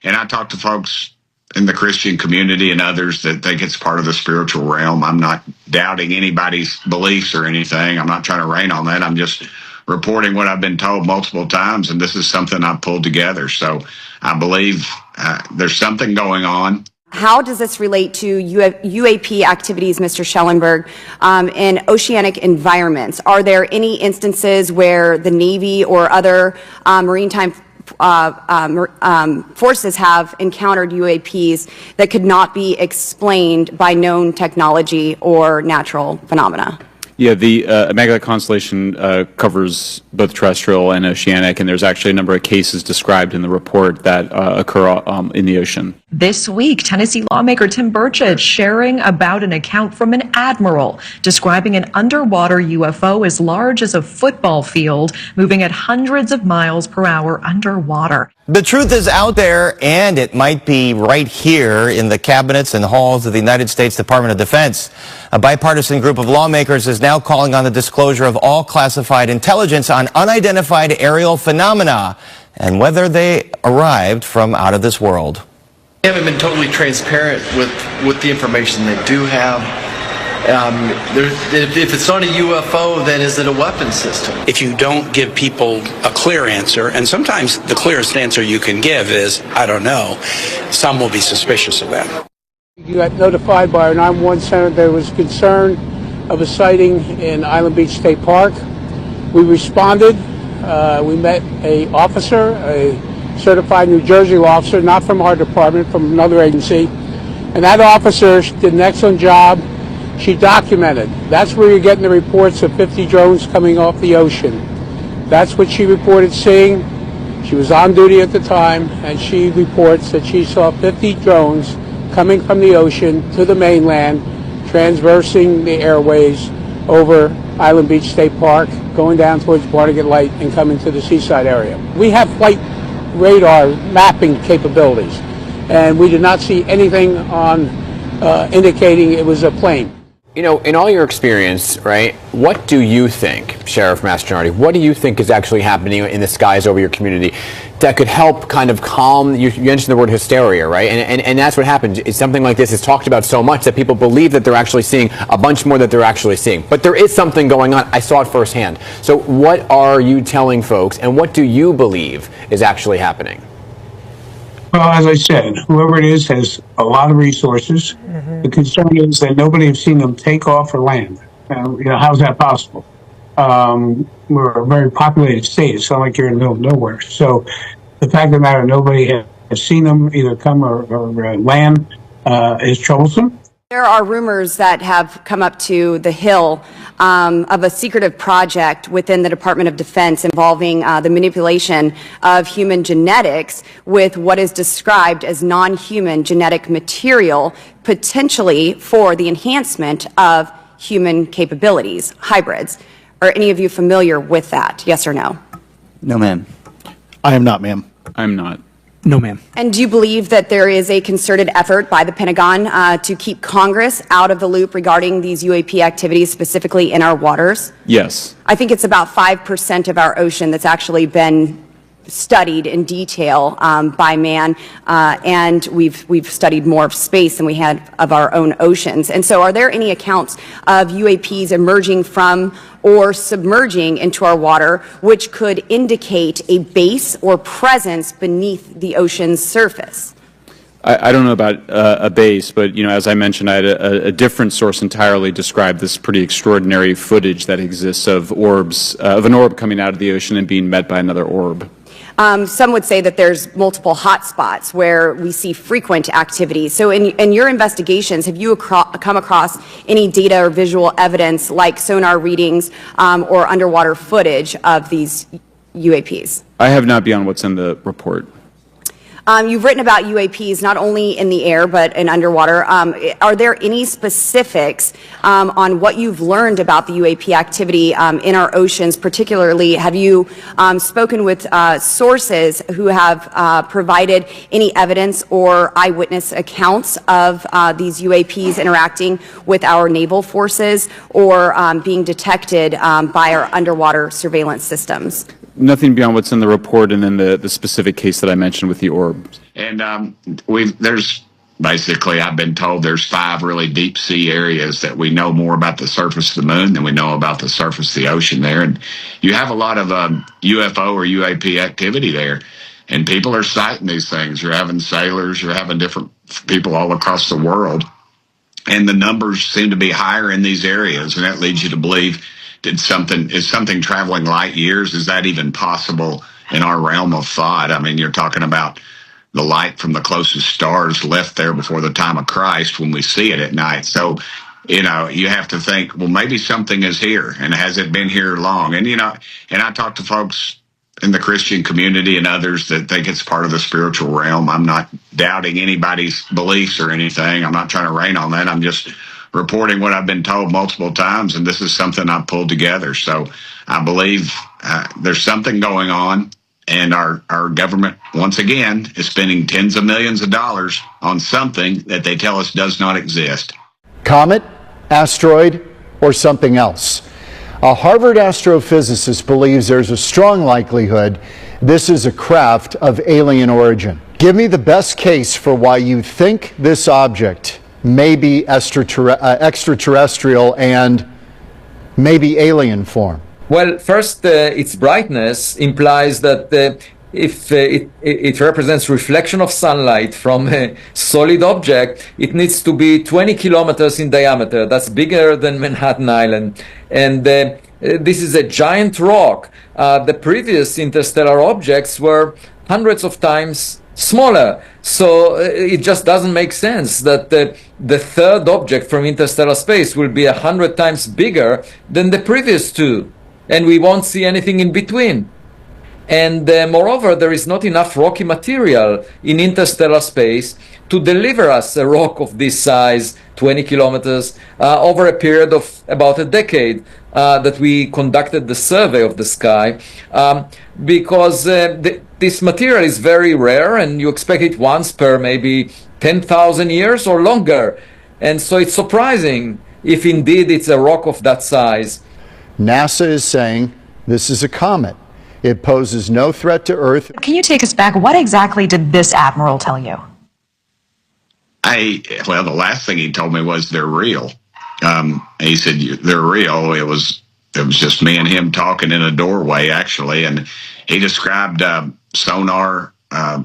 And I talk to folks in the Christian community and others that think it's part of the spiritual realm. I'm not doubting anybody's beliefs or anything. I'm not trying to rain on that. I'm just reporting what I've been told multiple times, and this is something I've pulled together. So I believe there's something going on. How does this relate to UAP activities, Mr. Schellenberg, in oceanic environments? Are there any instances where the Navy or other maritime forces have encountered UAPs that could not be explained by known technology or natural phenomena? Yeah, the Immaculate Constellation covers both terrestrial and oceanic, and there's actually a number of cases described in the report that occur in the ocean. This week, Tennessee lawmaker Tim Burchett sharing about an account from an admiral describing an underwater UFO as large as a football field, moving at hundreds of miles per hour underwater. The truth is out there, and it might be right here in the cabinets and halls of the United States Department of Defense. A bipartisan group of lawmakers is now calling on the disclosure of all classified intelligence on unidentified aerial phenomena and whether they arrived from out of this world. They haven't been totally transparent with the information they do have. If it's not a UFO, then is it a weapon system? If you don't give people a clear answer, and sometimes the clearest answer you can give is, I don't know, some will be suspicious of that. You got notified by our 911 center there was concern of a sighting in Island Beach State Park. We responded. We met an officer, a certified New Jersey officer, not from our department, from another agency. And that officer did an excellent job. She documented. That's where you're getting the reports of 50 drones coming off the ocean. That's what she reported seeing. She was on duty at the time, and she reports that she saw 50 drones coming from the ocean to the mainland, transversing the airways over Island Beach State Park, going down towards Barnegat Light and coming to the seaside area. We have flight radar mapping capabilities, and we did not see anything on indicating it was a plane. You know, in all your experience, right, what do you think, Sheriff Mastriani, what do you think is actually happening in the skies over your community that could help kind of calm, you mentioned the word hysteria, right, and that's what happens. It's something like this is talked about so much that people believe that they're actually seeing a bunch more that they're actually seeing. But there is something going on. I saw it firsthand. So what are you telling folks, and what do you believe is actually happening? Well, as I said, whoever it is has a lot of resources. Mm-hmm. The concern is that nobody has seen them take off or land. How's that possible? We're a very populated state. It's not like you're in the middle of nowhere. So the fact of the matter, nobody has seen them either come or land is troublesome. There are rumors that have come up to the Hill of a secretive project within the Department of Defense involving the manipulation of human genetics with what is described as non-human genetic material, potentially for the enhancement of human capabilities, hybrids. Are any of you familiar with that? Yes or no? No, ma'am. I am not, ma'am. I'm not. No, ma'am. And do you believe that there is a concerted effort by the Pentagon to keep Congress out of the loop regarding these UAP activities, specifically in our waters? Yes. I think it's about 5% of our ocean that's actually been studied in detail by man, and we've studied more of space than we had of our own oceans. And so are there any accounts of UAPs emerging from or submerging into our water which could indicate a base or presence beneath the ocean's surface? I don't know about a base, but, you know, as I mentioned, I had a different source entirely describe this pretty extraordinary footage that exists of orbs, of an orb coming out of the ocean and being met by another orb. Some would say that there's multiple hot spots where we see frequent activity. So in your investigations, have you come across any data or visual evidence like sonar readings or underwater footage of these UAPs? I have not beyond what's in the report. You've written about UAPs not only in the air but in underwater. Are there any specifics on what you've learned about the UAP activity in our oceans? Particularly, have you spoken with sources who have provided any evidence or eyewitness accounts of these UAPs interacting with our naval forces or being detected by our underwater surveillance systems? Nothing beyond what's in the report and then the specific case that I mentioned with the orbs. And there's basically, I've been told there's 5 really deep sea areas that we know more about the surface of the moon than we know about the surface of the ocean there. And you have a lot of UFO or UAP activity there. And people are sighting these things. You're having sailors, you're having different people all across the world. And the numbers seem to be higher in these areas. And that leads you to believe is something traveling light years? Is that even possible in our realm of thought? I mean, you're talking about the light from the closest stars left there before the time of Christ when we see it at night. So, you have to think, well, maybe something is here, and has it been here long? And, and I talk to folks in the Christian community and others that think it's part of the spiritual realm. I'm not doubting anybody's beliefs or anything. I'm not trying to rain on that. I'm just reporting what I've been told multiple times, and this is something I've pulled together. So I believe there's something going on. And our government, once again, is spending tens of millions of dollars on something that they tell us does not exist. Comet, asteroid, or something else? A Harvard astrophysicist believes there's a strong likelihood this is a craft of alien origin. Give me the best case for why you think this object may be extraterrestrial and maybe alien form. Well, first, its brightness implies that if it represents reflection of sunlight from a solid object, it needs to be 20 kilometers in diameter. That's bigger than Manhattan Island. And this is a giant rock. The previous interstellar objects were hundreds of times smaller. So it just doesn't make sense that the third object from interstellar space will be 100 times bigger than the previous two. And we won't see anything in between. And moreover, there is not enough rocky material in interstellar space to deliver us a rock of this size, 20 kilometers, over a period of about a decade that we conducted the survey of the sky, because this material is very rare, and you expect it once per maybe 10,000 years or longer. And so it's surprising if indeed it's a rock of that size. NASA is saying this is a comet. It poses no threat to Earth. Can you take us back? What exactly did this admiral tell you? Well, the last thing he told me was they're real. He said they're real. It was just me and him talking in a doorway, actually, and he described sonar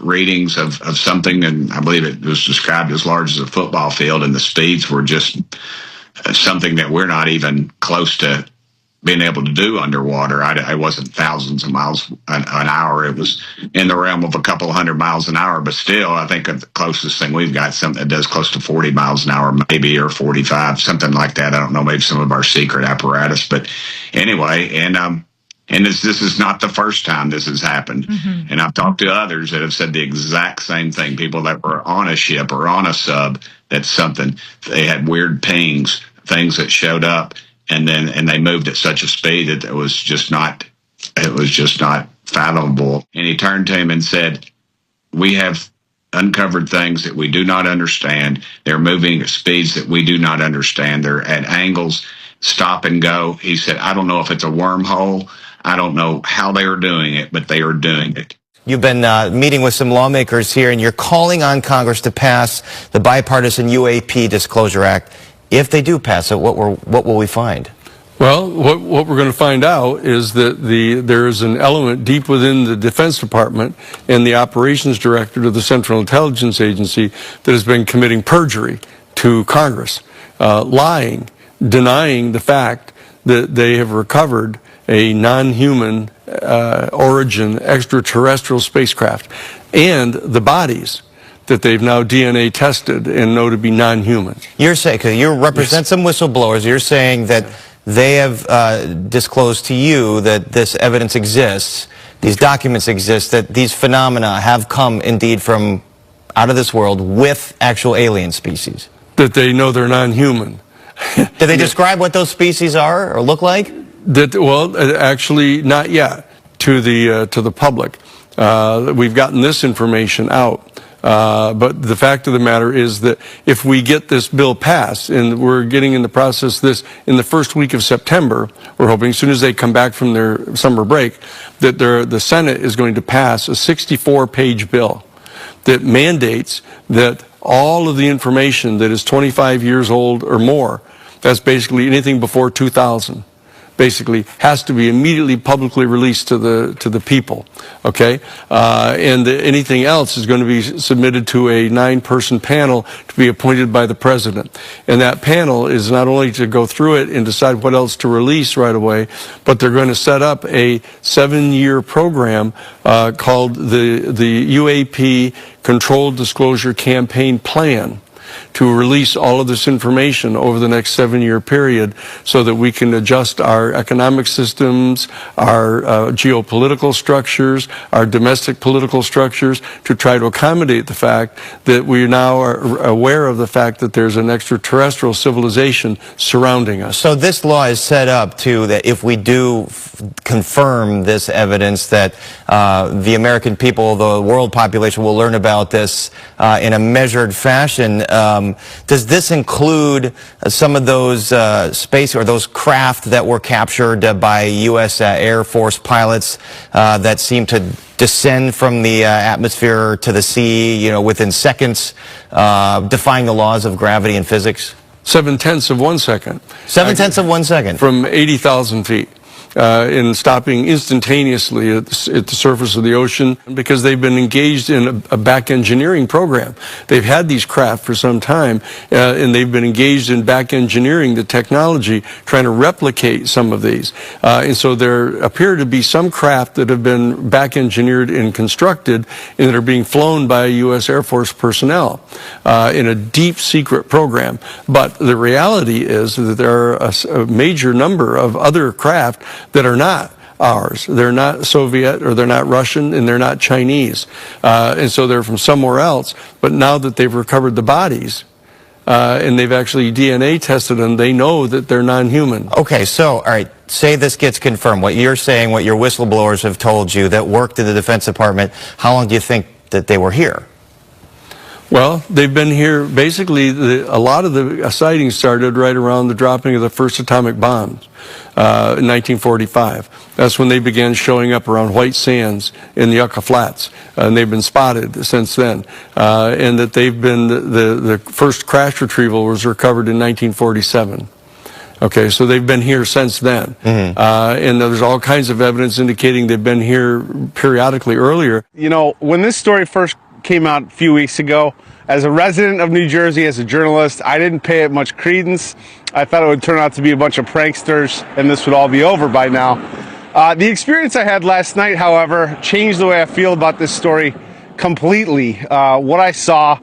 readings of something, and I believe it was described as large as a football field, and the speeds were just something that we're not even close to being able to do underwater. I wasn't thousands of miles an hour. It was in the realm of a couple hundred miles an hour, but still, I think the closest thing we've got something that does close to 40 miles an hour, maybe, or 45, something like that. I don't know, maybe some of our secret apparatus, but anyway, and this is not the first time this has happened. Mm-hmm. And I've talked to others that have said the exact same thing. People that were on a ship or on a sub, that's something, they had weird pings, things that showed up, and they moved at such a speed that it was just not fathomable. And he turned to him and said, "We have uncovered things that we do not understand. They're moving at speeds that we do not understand. They're at angles, stop and go." He said, "I don't know if it's a wormhole. I don't know how they are doing it, but they are doing it." You've been meeting with some lawmakers here, and you're calling on Congress to pass the bipartisan UAP Disclosure Act. If they do pass it, what will we find? Well, what we're going to find out is that there is an element deep within the Defense Department and the operations director of the Central Intelligence Agency that has been committing perjury to Congress, lying, denying the fact that they have recovered a non-human origin extraterrestrial spacecraft and the bodies that they've now DNA tested and know to be non-human. You're saying, because you represent some whistleblowers, you're saying that they have disclosed to you that this evidence exists, these documents exist, that these phenomena have come indeed from out of this world with actual alien species. That they know they're non-human. Did they describe what those species are or look like? Well, actually, not yet to the public. We've gotten this information out. But the fact of the matter is that if we get this bill passed, and we're getting in the process this in the first week of September, we're hoping as soon as they come back from their summer break, that the Senate is going to pass a 64-page bill that mandates that all of the information that is 25 years old or more, that's basically anything before 2000, basically has to be immediately publicly released to the people, okay? And anything else is going to be submitted to a 9-person panel to be appointed by the president. And that panel is not only to go through it and decide what else to release right away, but they're going to set up a 7-year program called the UAP Controlled Disclosure Campaign Plan, to release all of this information over the next 7-year period so that we can adjust our economic systems, our geopolitical structures, our domestic political structures to try to accommodate the fact that we now are aware of the fact that there's an extraterrestrial civilization surrounding us. So this law is set up to that if we do confirm this evidence that the American people, the world population will learn about this in a measured fashion. Does this include some of those space or those craft that were captured by U.S. Air Force pilots that seem to descend from the atmosphere to the sea, you know, within seconds, defying the laws of gravity and physics? 0.7 of 1 second. 0.7 of 1 second. From 80,000 feet. In stopping instantaneously at the surface of the ocean because they've been engaged in a back engineering program. They've had these craft for some time and they've been engaged in back engineering the technology, trying to replicate some of these. And so there appear to be some craft that have been back engineered and constructed and that are being flown by U.S. Air Force personnel in a deep secret program. But the reality is that there are a major number of other craft that are not ours. They're not Soviet or they're not Russian and they're not Chinese. And so they're from somewhere else. But now that they've recovered the bodies and they've actually DNA tested them, they know that they're non-human. Okay, so, all right, say this gets confirmed. What you're saying, what your whistleblowers have told you that worked in the Defense Department, how long do you think that they were here? Well, they've been here, basically, a lot of the sightings started right around the dropping of the first atomic bombs in 1945. That's when they began showing up around White Sands in the Yucca Flats, and they've been spotted since then. And that they've been, the first crash retrieval was recovered in 1947. Okay, so they've been here since then. And there's all kinds of evidence indicating they've been here periodically earlier. You know, when this story first came out a few weeks ago, as a resident of New Jersey, as a journalist, I didn't pay it much credence. I thought it would turn out to be a bunch of pranksters and this would all be over by now. The experience I had last night, however, changed the way I feel about this story completely. What I saw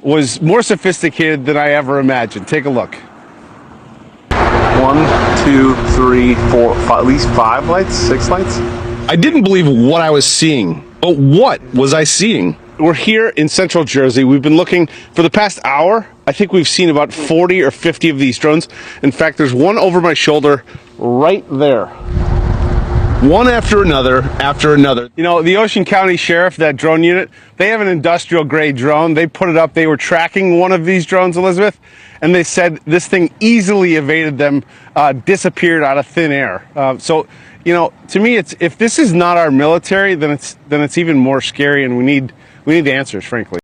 was more sophisticated than I ever imagined. Take a look. 1, 2, 3, 4, 5, at least 5 lights, 6 lights. I didn't believe what I was seeing. But what was I seeing? We're here in central Jersey. We've been looking for the past hour. I think we've seen about 40 or 50 of these drones. In fact, there's one over my shoulder right there. One after another, after another. You know, the Ocean County Sheriff, that drone unit, they have an industrial grade drone. They put it up. They were tracking one of these drones, Elizabeth, and they said this thing easily evaded them, disappeared out of thin air. So, you know, to me, it's, if this is not our military, then it's even more scary, and we need the answers, frankly.